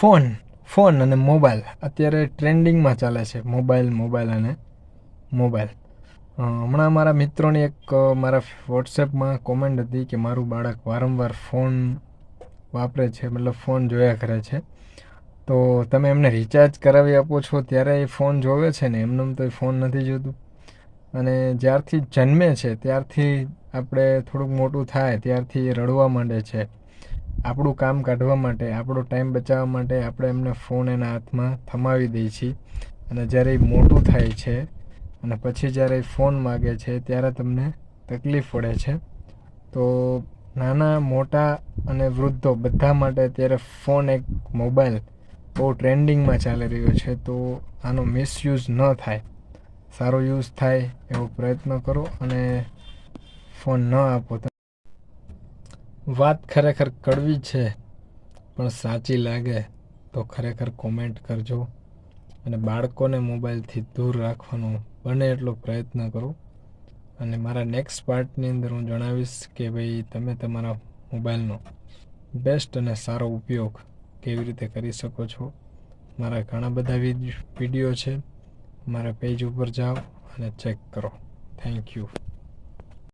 Phone અને mobile અત્યારે ટ્રેન્ડિંગમાં ચાલે છે. મોબાઈલ અને મોબાઈલ. હમણાં મારા મિત્રોની એક મારા વોટ્સએપમાં કોમેન્ટ હતી કે મારું બાળક વારંવાર ફોન વાપરે છે, મતલબ ફોન જોયા કરે છે. તો તમે એમને રિચાર્જ કરાવી આપો છો ત્યારે એ ફોન જોવે છે ને, એમનેમ તો એ ફોન નથી જોતું. અને જ્યારથી જન્મે છે ત્યારથી આપણે થોડુંક મોટું થાય ત્યારથી એ રડવા માંડે છે. આપણું કામ કાઢવા માટે, આપણો ટાઈમ બચાવવા માટે આપણે એમને ફોન એના હાથમાં થમાવી દઈએ છીએ. અને જ્યારે એ મોટું થાય છે અને પછી જ્યારે એ ફોન માગે છે ત્યારે તમને તકલીફ પડે છે. તો નાના મોટા અને વૃદ્ધો બધા માટે અત્યારે ફોન એક મોબાઈલ બહુ ટ્રેન્ડિંગમાં ચાલી રહ્યો છે. તો આનો મિસયુઝ ન થાય, સારો યુઝ થાય એવો પ્રયત્ન કરો અને ફોન ન આપો. વાત ખરેખર કડવી છે પણ સાચી લાગે તો ખરેખર કોમેન્ટ કરજો. અને બાળકોને મોબાઈલથી દૂર રાખવાનો બને એટલો પ્રયત્ન કરો. અને મારા નેક્સ્ટ પાર્ટની અંદર હું જણાવીશ કે ભાઈ તમે તમારા મોબાઈલનો બેસ્ટ અને સારો ઉપયોગ કેવી રીતે કરી શકો છો. મારા ઘણા બધા વિડીયો છે, મારા પેજ ઉપર જાઓ અને ચેક કરો. Thank you.